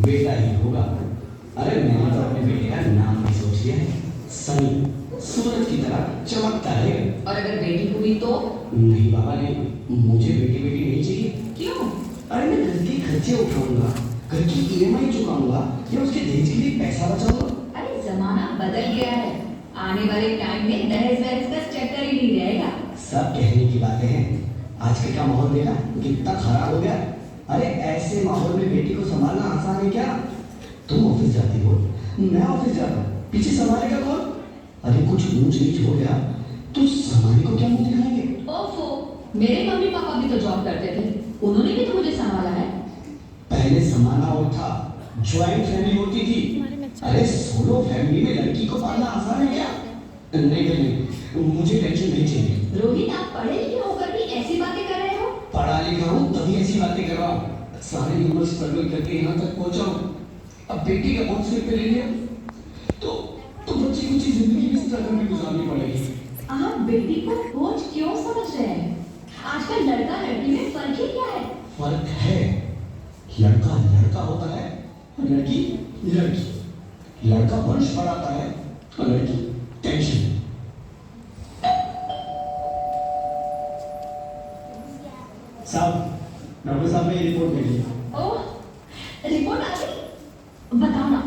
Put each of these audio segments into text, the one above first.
बेटा ही होगा। अरे मैंने तो अपने बेटे का नाम भी सोच लिया है, सनी, सूरज की तरह चमकता रहेगा। और अगर बेटी हुई तो? नहीं बाबा नहीं, मुझे बेटी बेटी नहीं चाहिए। क्यों? अरे मैं घर के खर्चे उठाऊंगा, घर की ईएमआई चुकाऊंगा या उसके दहेज के लिए पैसा बचाऊंगा। अरे जमाना बदल गया है, आने वाले टाइम में दहेज वहेज का चक्कर ही नहीं रहेगा। सब कहने की बातें हैं, आजकल का माहौल देखा कितना खराब हो गया। अरे ऐसे माहौल में बेटी को संभालना आसान है क्या? तुम ऑफिस जाती हो, मैं ऑफिस जाता हूँ, पीछे संभालेगा कौन? अरे कुछ ऊंच नीच हो गया तो संभालने को क्या मुंह दिखाएंगे? ओफो, मेरे मम्मी पापा भी तो जॉब करते थे, उन्होंने भी तो मुझे संभाला है। पहले जमाना और था, ज्वाइंट फैमिली होती थी। अरे सोलो फैमिली में लड़की को पालना आसान है क्या? नहीं नहीं, मुझे टेंशन नहीं चाहिए। रोहित, आप पढ़े लिखे होकर भी ऐसी बातें कर रहे हो? पढ़ा लिखा हूँ तभी ऐसी बातें कर रहा हूँ, सारी उम्र स्ट्रगल करके यहाँ तक पहुँचा हूँ। अब बेटी का बोझ सिर पे ले लिया तो बच्ची कुछ जिंदगी भी स्ट्रगल में गुजारनी पड़ेगी। आप बेटी को बोझ क्यों समझ रहे हैं? आजकल लड़का लड़की में फर्क ही क्या है? फर्क है, लड़का लड़का होता है और लड़की लड़की। लड़का वंश बढ़ाता है और लड़की टेंशन। साहब, डॉक्टर साहब ने रिपोर्ट भेजी। ओह, रिपोर्ट आ गई? बताओ ना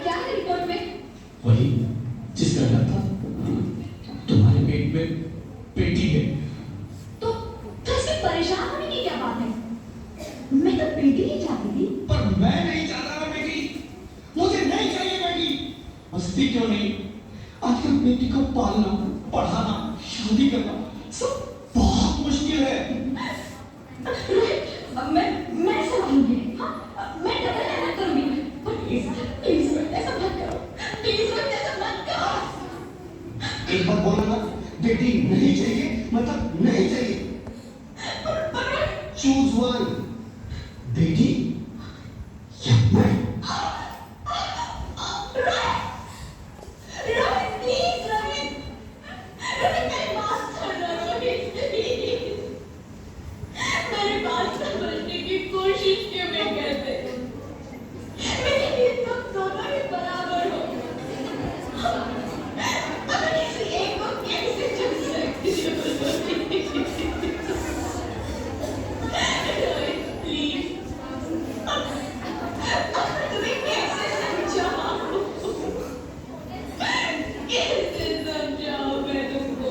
क्या है रिपोर्ट में? वही जिसका डर था, तुम्हारे पेट में बेटी है। तो इसमें परेशान होने की क्या बात है? मैं तो बेटी ही चाहती थी। पर मैं नहीं चाहता मैं बेटी, मुझे नहीं चाहिए बेटी। मस्ती क्यों नहीं, आजकल बेटी को पालना, पढ़ाना, शादी करना सब बहुत मुश्किल है। मैं संभालूंगी, हाँ, मैं डबल मेहनत करूंगी। पर प्लीज ऐसा मत करो, प्लीज ऐसा मत करो। एक बार बोला ना, बेटी नहीं चाहिए मतलब नहीं चाहिए। चूज वन, बेटी या मैं। रोहित प्लीज, रोहित मेरी बात सुन रोहित, मेरी बात समझने की कोशिश क्यों नहीं करते? मेरे लिए तुम दोनों ही बराबर हो। अगर किसी एक को कैसे चुन सकती हो? रोहित प्लीज, तुम्हें कैसे समझाऊं? कैसे समझाऊं मैं तुमको?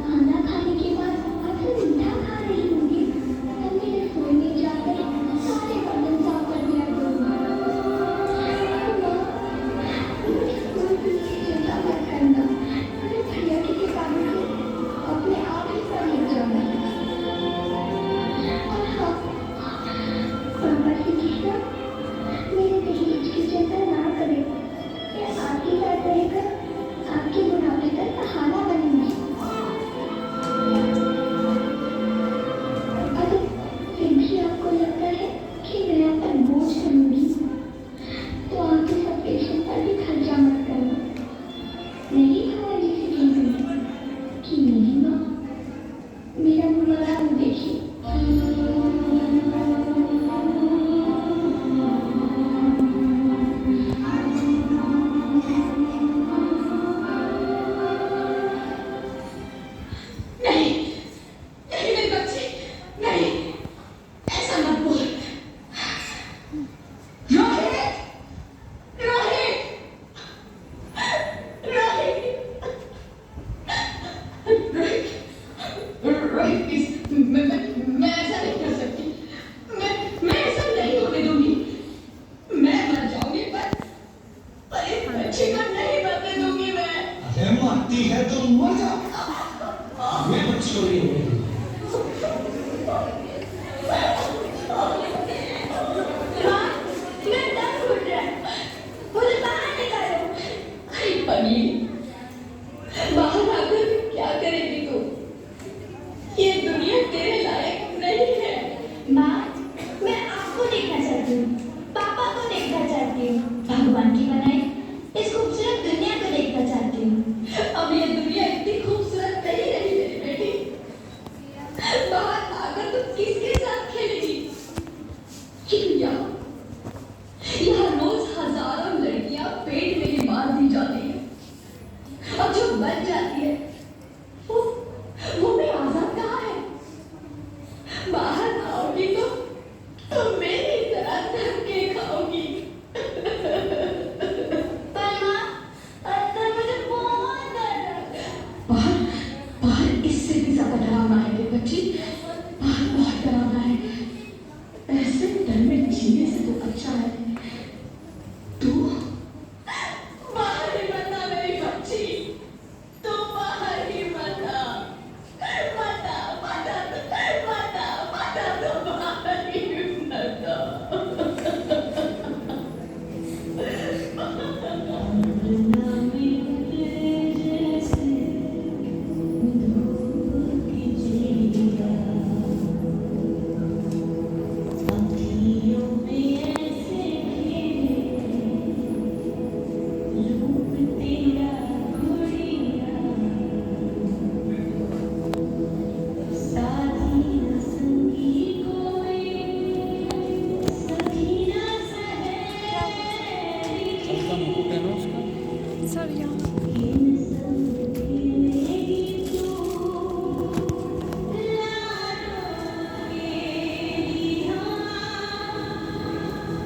खाना खाने के बाद आपसे मीठा खा रही होंगी, तब मेरे सोने जाकर सारे बर्तन साफ कर दिया करूँगा। मुझे कोई भी चिंता मत करना, मैं भैया की किताबों से अपने आप ही पढ़ जाऊंगा। और हाँ, पापा से कहना मेरे दहेज की चिंता ना करें।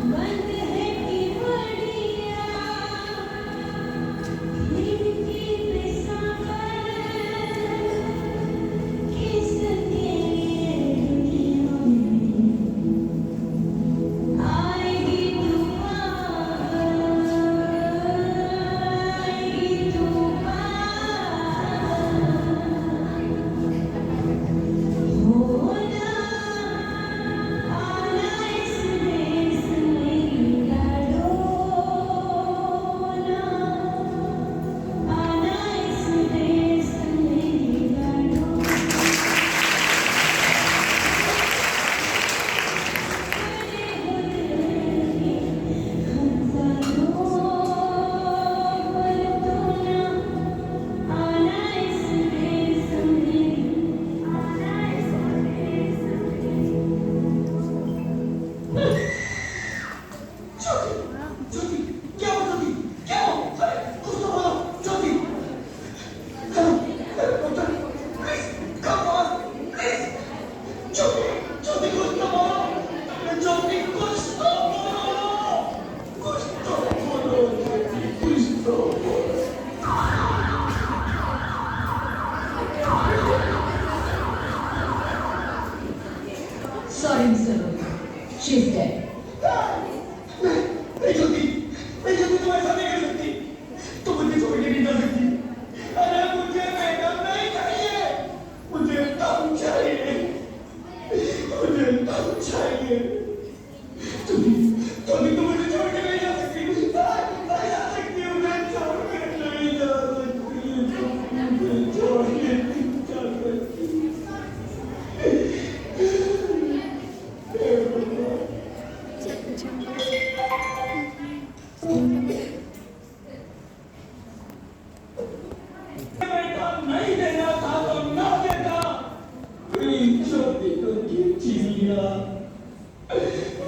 बंद है कि बड़िया खिड़की पे सागर किसके लिए आएगी होना आना इस देश में लड़ोना आना इस देश में लड़ोना ज्योति, क्या हो ज्योति? क्या हो? अरे कुछ तो बोलो Jyoti. Please come on please. Jyoti, Jyoti कुछ तो बोलो। ज्योति कुछ तो बोलो। कुछ तो बोलो ज्योति, कुछ तो बोलो। Sorry, Mr. Rohit. She's dead. नहीं ज्योति, नहीं ज्योति, तुम ऐसा नहीं कर सकती। तुम मुझे छोड़ के नहीं जा सकती। अरे मुझे मैडम नहीं चाहिए, मुझे तुम चाहिए, मुझे तुम चाहिए। ज्योति, ज्योति तुम मुझे छोड़ के नहीं जा सकती। नहीं जा सकती, मुझे छोड़ के नहीं जा सकती। मुझे छोड़ के नहीं जा सकती। बेटा नहीं देना था तो ना देता। मेरी ज्योति को क्यों छीन लिया?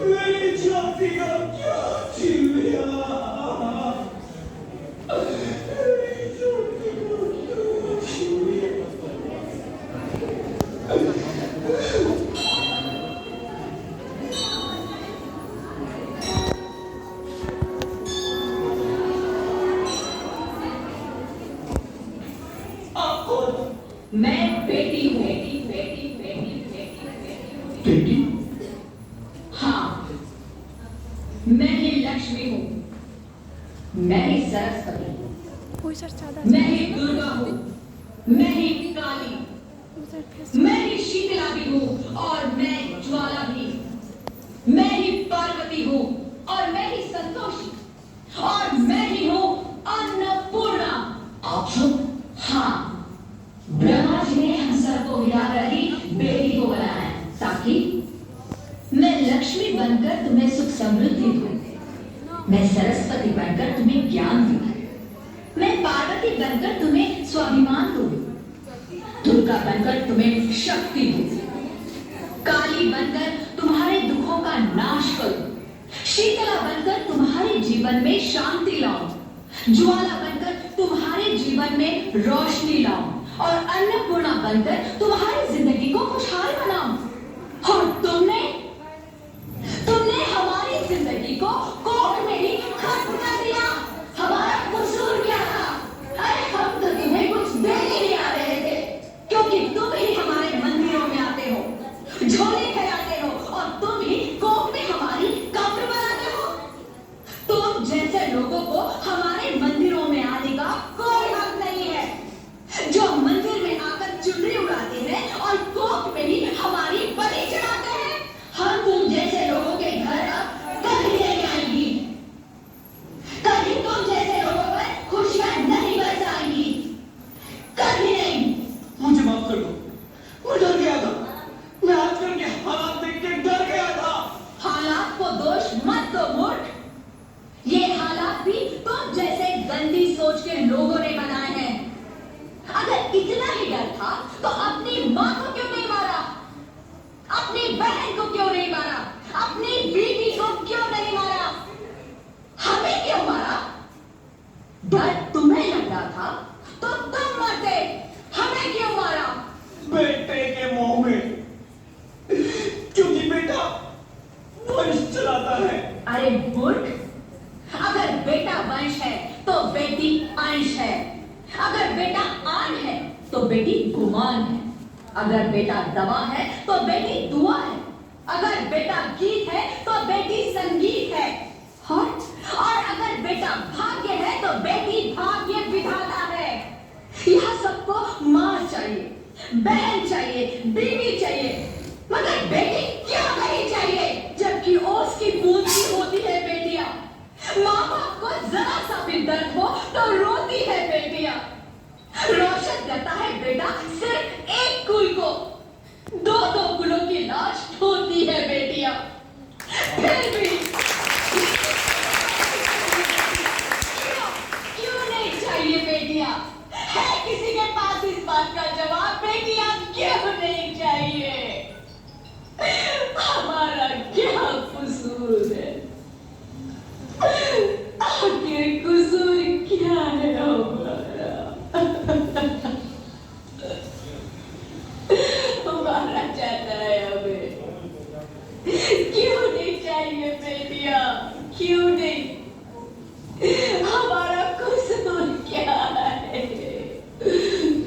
मेरी ज्योति को क्यों छीन लिया? मेरी ज्योति को क्यों छीन लिया? आप कौन? मैं बेटी हूँ। बेटी? हाँ, मैं ही लक्ष्मी हूँ, मैं ही सरस्वती हूँ, मैं ही दुर्गा हूँ, मैं ही काली, मैं ही शीतला भी हूँ और मैं ज्वाला भी, मैं ही पार्वती हूँ और मैं ही संतोषी और मैं ही हूँ अन्नपूर्णा। आप सब? हाँ, ब्रह्मा जी ने हम सबको मिलाकर ही बेटी को बनाया है ताकि मैं लक्ष्मी बनकर तुम्हें सुख समृद्धि दूं, मैं सरस्वती बनकर तुम्हें ज्ञान दूं, मैं पार्वती बनकर तुम्हें स्वाभिमान दूं, दुर्गा बनकर तुम्हें शक्ति दूं, काली बनकर तुम्हारे दुखों का नाश करूं, शीतला बनकर तुम्हारे जीवन में शांति लाऊं, ज्वाला बनकर तुम्हारे जीवन में रोशनी लाऊं और अन्नपूर्णा बनकर तुम्हारी जिंदगी को खुशहाल बनाऊं। और तुमने हमारी जिंदगी को कोर्ट में ही खत्म कर दिया। हमारा कसूर क्या था? अरे हम तो तुम्हें कुछ देने नहीं आ रहे थे, क्योंकि तुम ही हमारे मंदिरों में आते हो, झोले फैलाते हो और तुम ही कोर्ट में हमारी कब्र बनाते हो। तुम जैसे लोगों को हमारे मंदिरों में आने का कोई हक नहीं है, जो मंदिर में आकर चुनरी उड़ाते हैं और कोर्ट में ही हमारी बलि चढ़ाते हैं। हम तुम जैसे लोगों के घर अब कभी नहीं आएंगी, कभी तुम जैसे लोगों पर खुशियां नहीं बरसाएंगी, कभी नहीं। मुझे माफ कर दो, मैं डर गया था। मैं आजकल के हालात देख के डर गया था। हालात को दोष मत दो मूर्ख, ये हालात भी तुम जैसे गंदी सोच के लोगों ने बनाए हैं। अगर इतना ही डर था तो अपनी माँ को क्यों नहीं मारा, अपनी बहन को क्यों नहीं मारा, अपनी बीवी को क्यों नहीं मारा, हमें क्यों मारा? डर तुम्हें लग रहा था तो तुम मरते, हमें क्यों मारा? बेटे के मोह में, क्योंकि बेटा वंश चलाता है। अरे मूर्ख, अगर बेटा वंश है तो बेटी अंश है, अगर बेटा आन है तो बेटी गुमान है, अगर बेटा दवा है तो बेटी दुआ है, अगर बेटा गीत है तो बेटी संगीत है, और अगर बेटा भाग्य है तो बेटी भाग्य विधाता है। यह सबको माँ चाहिए, बहन चाहिए, बीवी चाहिए, मगर बेटी क्यों नहीं चाहिए? जबकि ओस की बूंद सी होती है बेटियां। माँ बाप को जरा सा भी दर्द हो तो रोती है बेटियां। रोशन करता है बेटा सिर्फ एक कुल को, दो दो कुलों की लाश ढोती है बेटियां। फिर भी क्यों नहीं चाहिए बेटियां? है किसी के पास इस बात का जवाब? बेटियां क्यों नहीं चाहिए? हमारा क्या कसूर है? आखिर कसूर क्या है हमारा? हमारा चाहता है हमें। क्यों नहीं चाहिए बेटियां? क्यों नहीं? हमारा कसूर क्या है?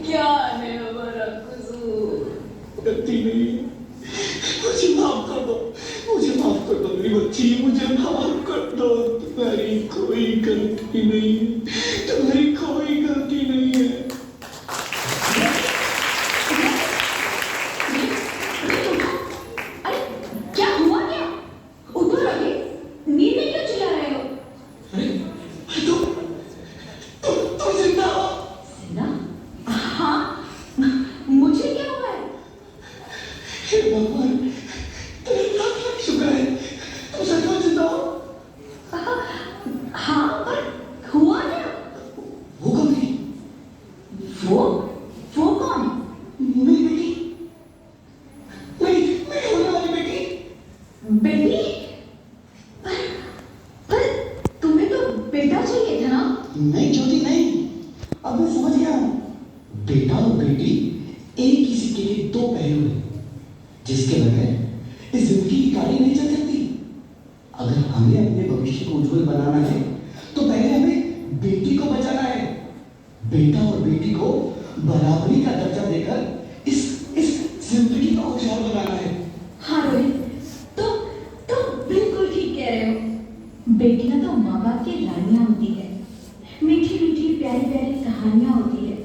क्या है हमारा कसूर? गलती नहीं है, मुझे माफ कर दो, मुझे माफ कर दो मेरी बच्ची, मुझे माफ कर दो। तुम्हारी कोई गलती नहीं है, तुम्हारी कोई गलती नहीं है। अरे क्या हुआ? क्या उधर रहे? नींद में क्यों चिल्ला रहे हो? तुम जिंदा हो? जिंदा? हाँ, मुझे क्या हुआ है? हे भगवान, तेरे लाख शुक्र है, तुम सचमुच जिंदा हो। हाँ, पर हुआ क्या? वो कौन थी? वो कौन? मेरी बेटी, मेरी होने वाली बेटी। बेटी? पर तुम्हें तो बेटा चाहिए था ना? नहीं ज्योति नहीं, अब मैं समझ गया हूँ। बेटा और बेटी एक ही सिक्के के दो पहलू हैं, जिसके बगैर इस जिंदगी की गाड़ी नहीं चल सकती। अगर हमें अपने भविष्य को उज्जवल बनाना है तो पहले हमें बेटी को बचाना है। बेटा और बेटी को बराबरी का दर्जा देकर इस जिंदगी को उज्जवल बनाना है। हाँ रोहित, तुम बिल्कुल ठीक कह रहे हो। बेटियां तो माँ बाप की रानियां होती है, मीठी मीठी प्यारी प्यारी कहानियां होती है।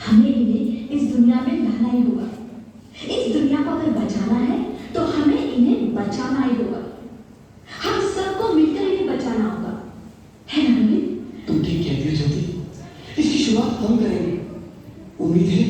हमें इन्हें इस दुनिया में लाना ही होगा। इस दुनिया को अगर बचाना है तो हमें इन्हें बचाना ही होगा। हम सबको मिलकर इन्हें बचाना होगा, है ना रोहित? तुम ठीक कहती हो ज्योति, इसकी शुरुआत हम करेंगे। उम्मीद है